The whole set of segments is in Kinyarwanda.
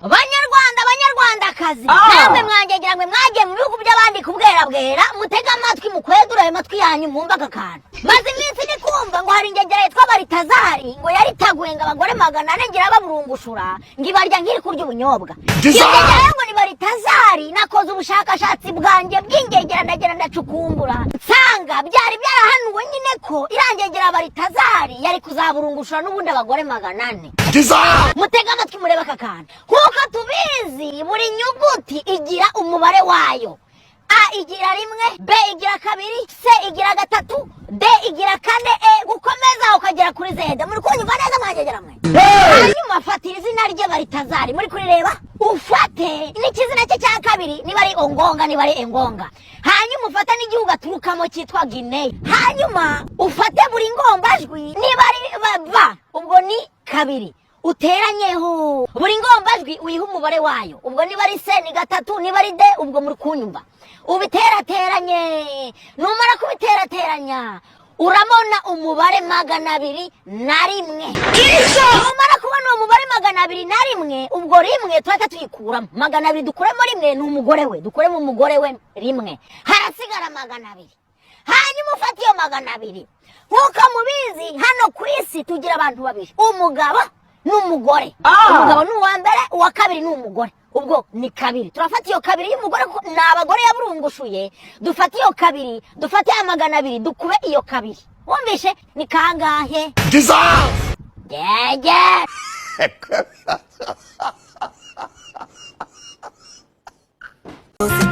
Banyarwandakazi namwe mwangegira mwe mwagiye mu bihugu by'abandi kubwera bwera mutega amatwi mukwedura ayo matwi yanyu mwumva akakana maze iminsi ni kumva ngo hari ingegera yitwa Baritazari ngo yaritaguye ngo abagore 400 ngira baburungushura ngibarya nkiri kurya ubunyobwa ingegera ngo ni Baritazari nakoze ubushakashatsi bwanjye bw'ingegera ndagera ndacukumbura nsanga byari byarahanuwe nyine ko irangegera Baritazari yari kuzaburungushura n'ubundi abagore 400 mutega amatwi mureba akakana kuko tubizi buri nyuguti igira umubare wayo. A igira 1, B igira 2, C igira 3, D igira 4, E gukomeza ukagera kuri Z. Muri kunyumva neza mwagegera mwe. Hanyuma fatira izina rye Baritazari muri kurireba ufate n'ikizina cye cya kabiri niba ari Ongonga niba ari Engonga. Hanyuma ufata n'igihugu aturukamo cyitwa Guinea. Hanyuma ufate buri ngombajwi niba ari ba ubwo ni 2 uteranyeho buri ngombajwi uyiha umubare wayo ubwo niba ari C ni 3 niba ari D ubwo muri kunyumva ubiterateranye numara kubiterateranya uramona umubare 201 numara kubona umubare 201 ubwo rimwe twata tuyikuramo 200 dukuremo rimwe n'umugore we dukuremo umugore we rimwe harasigara 200 hanyuma ufata iyo 200 nkuko mubizi hano ku isi tugira abantu babiri umugabo n'umugore umugabo n'uwa mbere uwa kabiri n'umugore ubwo ni 2 turafata iyo 2 y'umugore n'abagore yaburungushuye dufata iyo 2 dufata ya 200 dukube iyo 2 wumvishe ni kangahe yeah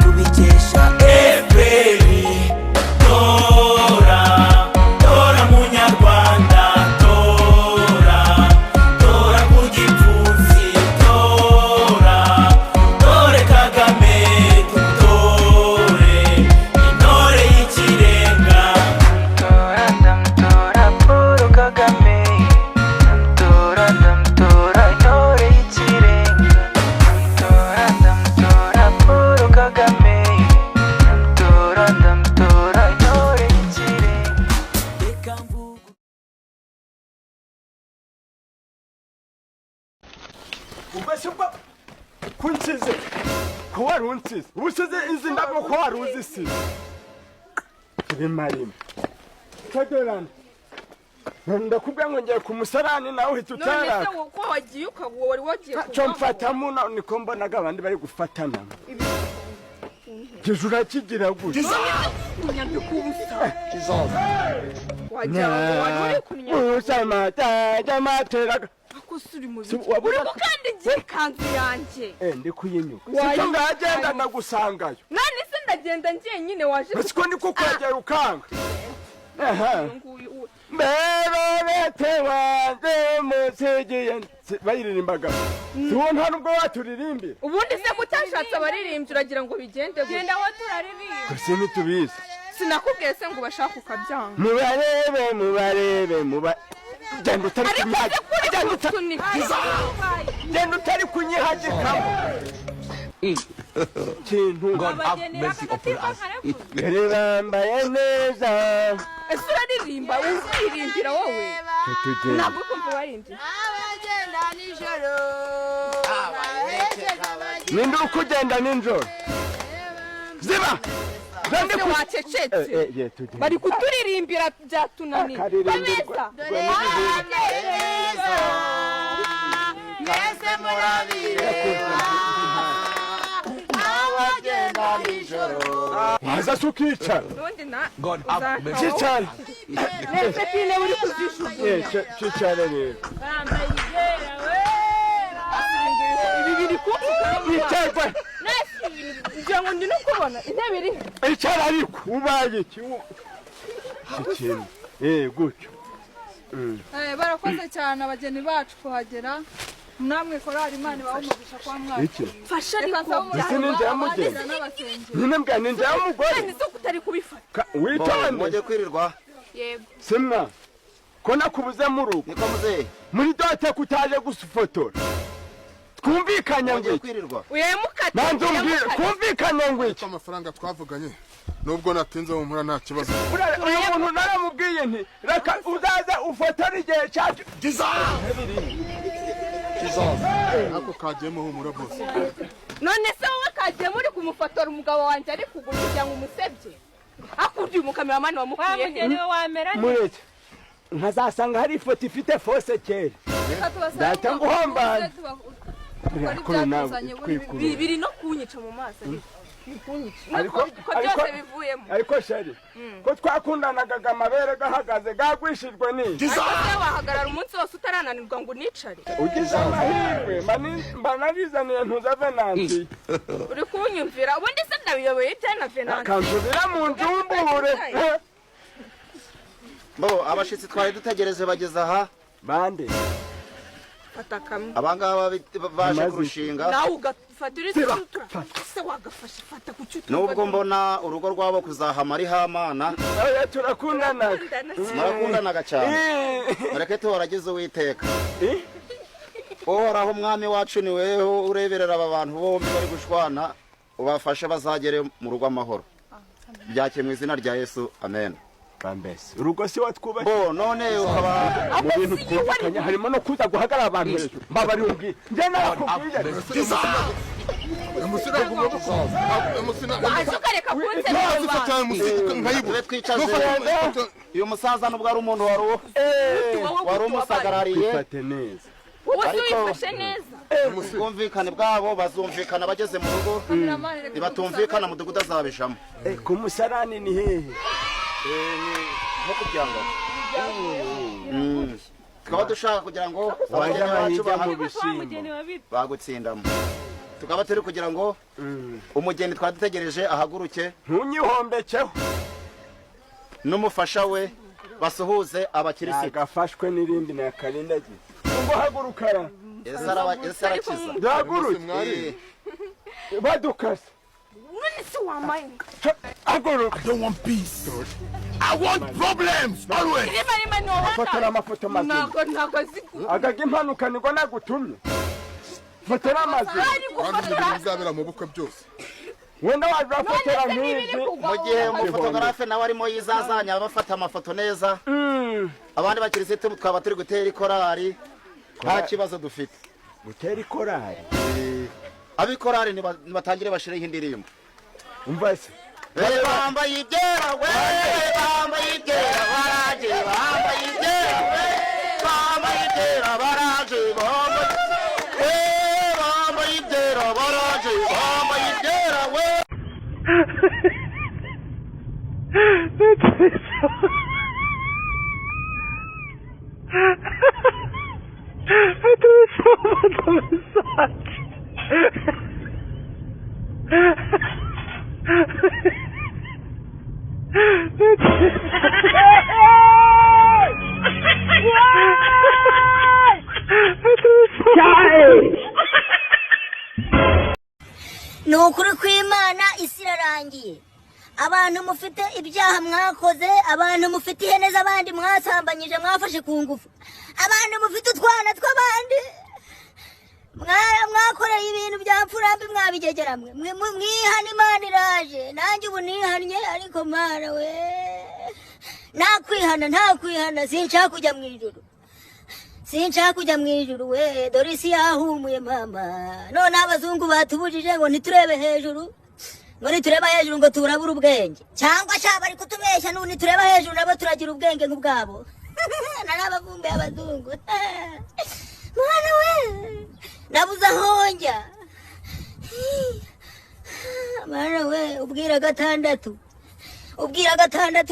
kubikesha eferi tora munyarwanda tora kugipfunsi tore Kagame tore intore y'ikirenga tora Paul Kagame tora intore y'ikirenga tora Paul Kagame tora intore y'ikirenga reka mvuga ubashobora kunkize ko warunkize ubusize izi ndabo ko waruzisi rimari kadorana ndakubwa ngo ngiye ku musarani nawe uhita utara none se uko wagiye ukaguwa wari wagiye cyo mfatamo niko mbonaga abandi bari gufatana Jura kigira gute wajya kunya usama tamateraga akusuri mu uri mukandigiye kanzu yanjye ndi kuyinyuka siko ngagenda nagusangayo nani se ndagenda ngiye nyine waje siko niko kwegera ukanga Mbere wanjye musigiye bayiririmbaga tuwo nta nubwo waturirimbira ubundi se mutashatse abaririmbyi uragira ngo bigende genda aho turaririmba gusa ntitubizi sinakubwiye se ngo bashaka ukabyanga mubarebe genda utari kunyihagikamo kintu God have mercy upon us. bambaye neza ese uraririmba uziririmbira wowe ntabwo kumva waririmbye abagenda nijoro ninde ukugenda ninjoro ziba ese wacecetse bari kuturirimbira byatunaniye bameza mwese murabireba abagenda nijoro waza sukicara ubundi na God have mercy. cyicare nese pine uri kuzishugunya cyicare rero bambaye igera ibi biri kuvuga yicarwe nese ngira ngo ndi no kubona intebe iri icara ariko ubaye iki ikintu gutyo barakoze cyane abageni bacu kuhagera namwe korari Imana bawumugisha kwa mwana iki fasha ariko ese ninjye yamugeni nyine mbwa ninjye yamugore nise kutari kubifata witonde mujye kwirirwa yego simwa ko nakubuze mu rugo niko muzehe muri dote kutaje gusufotora twumvikanye ngo mujye kwirirwa uyemukate nanze umbwire twumvikanye ngo iki amafaranga twavuganye nubwo natinze mu mpura nta kibazo uyu muntu naramubwiye nti reka uzaze ufotore igihe cyacu ako kagiyemo humura bose. none se wowe kagiye muri kumufotora umugabo wanjye ari kugura kugira ngo umusebye akuriye umukameramani wamukuye niwe wamera mureke nkazasanga hari ifoto ifite fose kera data nguhombane biri no kunyica mu maso ariko byose bivuyemo ariko shari ko twakundanaga amabere gahagaze gagwishijwe n'iki ariko se wahagarara umunsi wose utarananirwa ngo unicare ugize amahirwe mbanabizaniye ntuza Venansi uri kunyumvira ubundi se ndabiyoboye ibya na Venansi akansubira mu njumbure bo abashitsi twari dutegereze bageze aha bande fata kamwe abangaba baje kurushinga nawe ugafatira isuka se wagafasha fata kucyuta nubwo mbona urugo rwabo kuzahama ari hamana oya turakundanaga murakundanaga cyane mureke tuhorageze uwiteka uhoraho mwami wacu ni wewe ureberera aba bantu bombi bari gushwana ubafashe bazagere mu rugo amahoro byake mu izina rya Yesu amen bambese urugo si watwubaka bo none ukaba mu bintu twubakanya harimo no kuza guhagarara abantu hejuru mbabari ubwi nje nakubwiye uyu musaza nubwo ari umuntu wari umusagarariye wifashe neza ubwumvikane bwabo bazumvikana bageze mu rugo nibatumvikana mudugudu azabishamo ku musarani ni hehe nko kubyanga tukaba dushaka kugira ngo abageni bacu bagutsindamo tukaba turi kugira ngo umugeni twadutegereje ahaguruke ntunyihombekeho n'umufasha we basuhuze abakirisitu agafashwe n'irindi na karindagiye ngo hagurukara ese arakiza yaguruke badukase I don't want peace. I want problems always. fotora amafoto mazima agaga impanuka niko nagutumye fotora amazima Kandi ibintu bizabera mu bukwe byose. wenda wazafotora nk'izi mu gihe umufotogarafe nawe arimo yizazanya bafata amafoto neza abandi bakirisitu twaba turi gutera ikorari nta kibazo dufite gutera ikorari abikorari nibatangire bashireho indirimbo umva se bambaye ibyera we bambaye ibyera baraje bambaye ibyera we bambaye ibyera baraje bambaye ibyera baraje bambaye ibyera we ni ukuri kw'Imana isi irarangiye abantu mufite ibyaha mwakoze abantu mufite ihene z'abandi mwasambanyije mwafashe ku ngufu abantu mufite utwana tw'abandi mwakoreye ibintu bya mfurambi mwabigegera mwihana Imana iraje nanjye ubu nihannye ariko Mana we ntakwihana sinshaka kujya mu ijuru we dore isi yahumuye mama none abazungu batubujije ngo ntiturebe hejuru ngo turabura ubwenge cyangwa shaba ari kutubeshya n'ubu nitureba hejuru nabo turagira ubwenge nk'ubwabo narabavumbuye abazungu Mana we nabuze aho njya Mana we ubwira gatandatu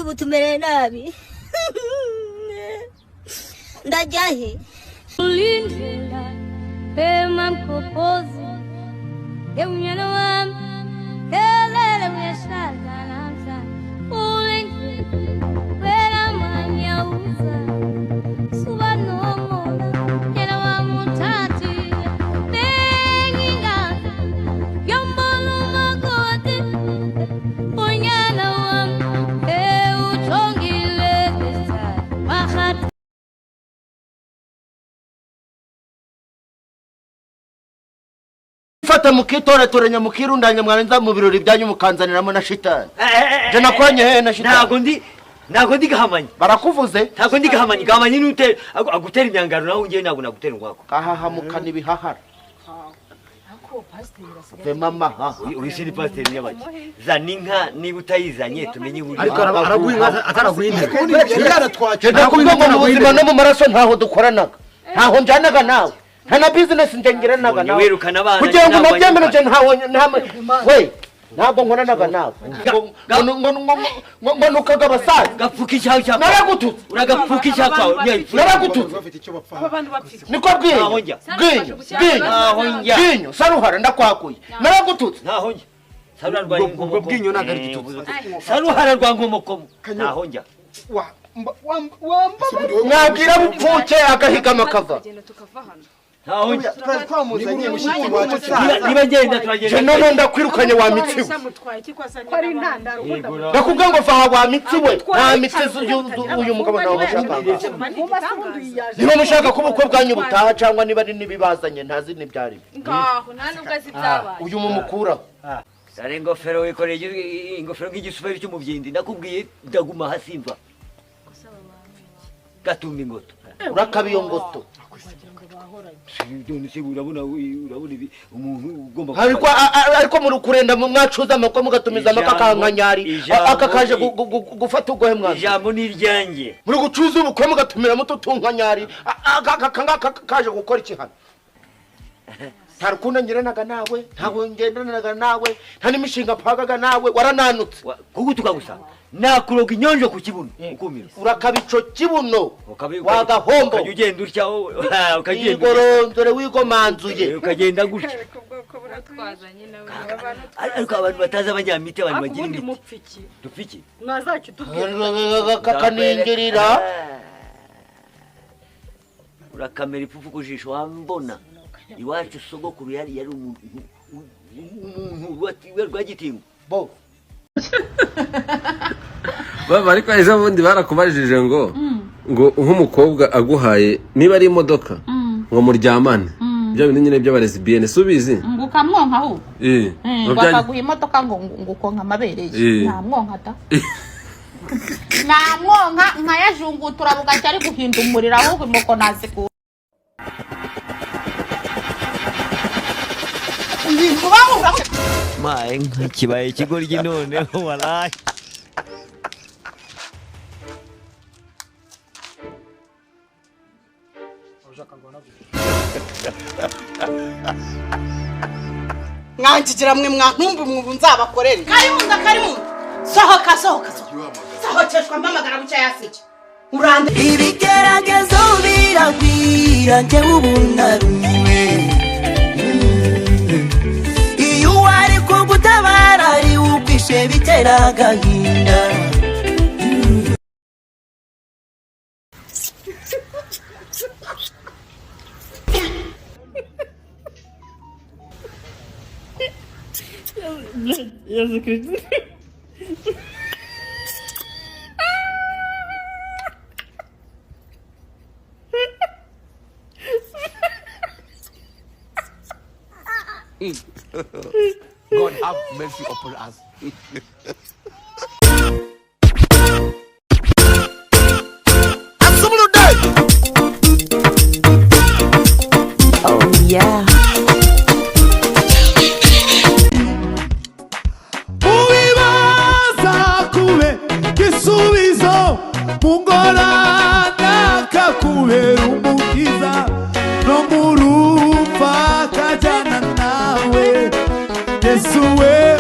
ubu tumereye nabi ndajya he ulindela pema mkopozi yemunyana wami kelele muyashaka namsa ulindela wera manyauza suba nomona yena wamutati benginga yombolo magote unyana wami uchongile esa mahati fata mukitoretorenya mukirundanya mwarenza mu birori byanyu mukanzaniramo na shitani je nakwanye he na shitani ntago ndi ntabwo ndi gahamanya barakuvuze ntabwo ndi gahamanya gahamanya n'ute agutera imyangaro naho ngiye ntabwo nagutera umwako kahahamuka n'ibihahara mama urisiri pasiteri nyabaki zana inka niba utayizanye tumenye uburyo ariko araguha inka ataraguha intebe nakubwira ngo mu buzima no mu maraso ntaho dukoranaga ntaho njyanaga nawe nta na bizinesi njyangiranaga nawe wirukana abana kugira ngo nabyemere ntawe we ntabwo nkoranaga nawe ngo nukaga abasaza gapfuka icyaha cyawe naragututse uragapfuka icyaha cyawe naragututse niko bwinyo saruhara ndakwakuye naragututse ntaho njya ubwo bwinyo ntabwo ari igitutsi saruhara rwa nkomokomo ntaho njya mwabwira bupfuke agahigama kava niba ngenda turagenda none ndakwirukanye wa mitsi we ndakubwira ngo vaha wa mitsi we nta mitsi uyu mugabo nawe mushaka niba mushaka ko ubukwe bwanyu butaha cyangwa niba ari n'ibibazanye ntazi n'ibyari uyu mumukuraho dore ingofero wikoreye ingofero nk'igisuferi cy'umubyindi ndakubwiye ndaguma hasi imva gatumba ingoto urakaba iyo ngoto urabona umuntu ugomba ariko muri kurenda mwacuza amakwa mugatumiza amakankanyari aka kaje gufata ugohe mwana ijambo ni iryanjye muri gucuza ubukwe mugatumira muto tunkanyari aka kaje gukora iki hano nta rukundo ngeranaga nawe ntabwo ngendanaga nawe nta n'imishinga mpagaga nawe warananutse kugutuka gusa nakuroga inyonjo ku kibuno ukumira urakaba ico kibuno wagahombo ukajya ugenda utya igorondore wigomanzuye ukagenda gutya ariko abantu batazi abanyamite abantu bagira imiti dupfiki kakaningirira urakamera ipfufu ku jisho wambona iwacu sogokuru yari umuntu rwagitingo bo baba ariko ejo bundi barakubajije ngo nk'umukobwa aguhaye niba ari imodoka ngo muryamane bya bintu nyine by'abarezibiyene subizi ngo ukamwonka ahubwo bakaguha imodoka ngo ukonka amabere ye ntamwonka da namwonka nkayajungutura bugacya ari guhinda umuriro ahubwo imoko nazikura mae nka kibaye ikigoryi noneho waraye mwanjijira mwe mwantumba umwubu nzabakorere karimunda sohoka sohokeshwa mpamagara bucya yasike urande ibigeragezo biragwira njyewe ubu narumiwe iyo wari kugutabara ari ukwishe bitera agahinda Yesu Kristo. God have mercy upon us. Oh yeah. Ubibaza kube gisubizo mungorana kakubera umukiza no murupfa kajana nawe Yesu we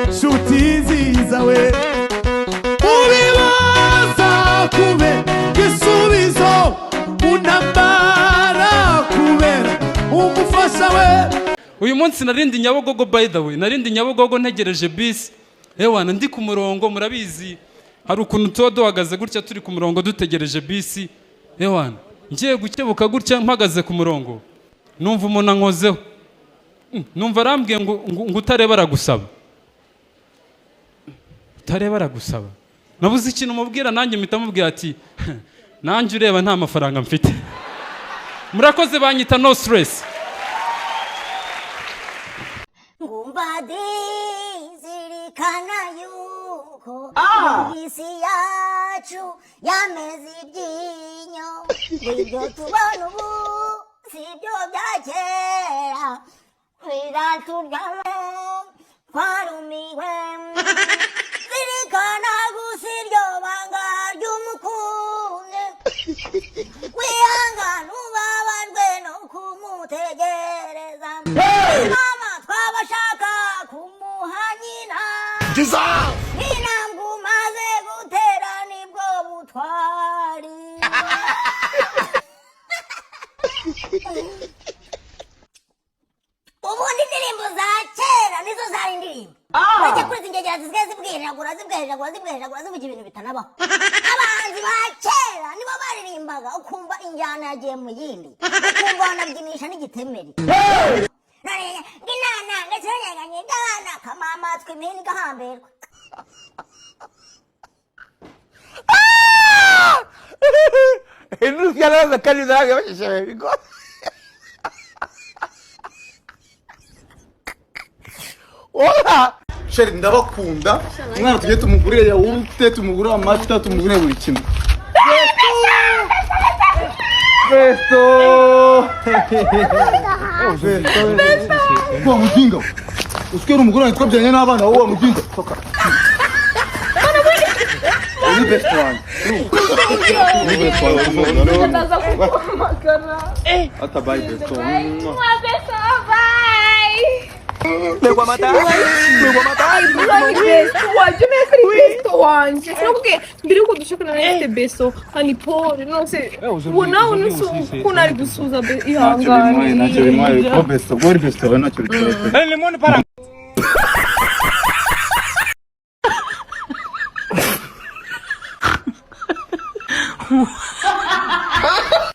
nshuti nziza we ubibaza kube gisubizo unambara kubera umufasha we. Uyu munsi narindi Nyabugogo, by the way narindi Nyabugogo ntegereje bisi ewana ndi ku murongo murabizi hari ukuntu tuba duhagaze gutya turi ku murongo dutegereje bisi ewana ngiye gukebuka gutya mpagaze ku murongo numva umuntu ankozeho numva arambwiye ngo utareba aragusaba utareba aragusaba nabuze ikintu mubwira nanjye mpita mubwira ati nanjye ureba nta mafaranga mfite murakoze banyita no stress. Ngumbadi zirikana yuko isi yacu yameze ibyinyo ibyo tubona ubu si byo bya kera biraturyamo twarumiwe zirikana gusa iryo banga ry'umukunzi wihangana ubabajwe no kumutegereza mama twabashaka kumuha nyina intambwe umaze gutera nibwo butwari ubundi indirimbo za kera nizo zari indirimbo uretse kuri izi ngegera zisigaye zibwiriragura zivuga ibintu bitanabaho abahanzi ba kera nibo baririmbaga ukumva injyana yagiye mu yindi ukumva wanabyinisha n'igitemeri none inana ngaciranyeganye gana kamamatwe imihini igahamberwa Enrique araza kandi zaga bashishaye bigo. Ola! Sheri ndabakunda. Umwana tujye tumugurire yawurute, tumugurire amata, tumugurire buri kimwe. Besto! Kwa mujinga. Usikero umugore witwa byanye n'abana wowe mujinga. Toka. Ni besto wanjye. Ni besto wanjye. Ndaza kukuhamagara. Ata bye besto. Besto bye. Megwa mata. Besto wanjye mekari besto wanjye. Sinubwe mbiri ko dushaka na este besto hani pole no se. Ubona unusu kunari gusuza ihangane. Nacyo bimaye ko besto, gori besto nacyo bitetse. lemon para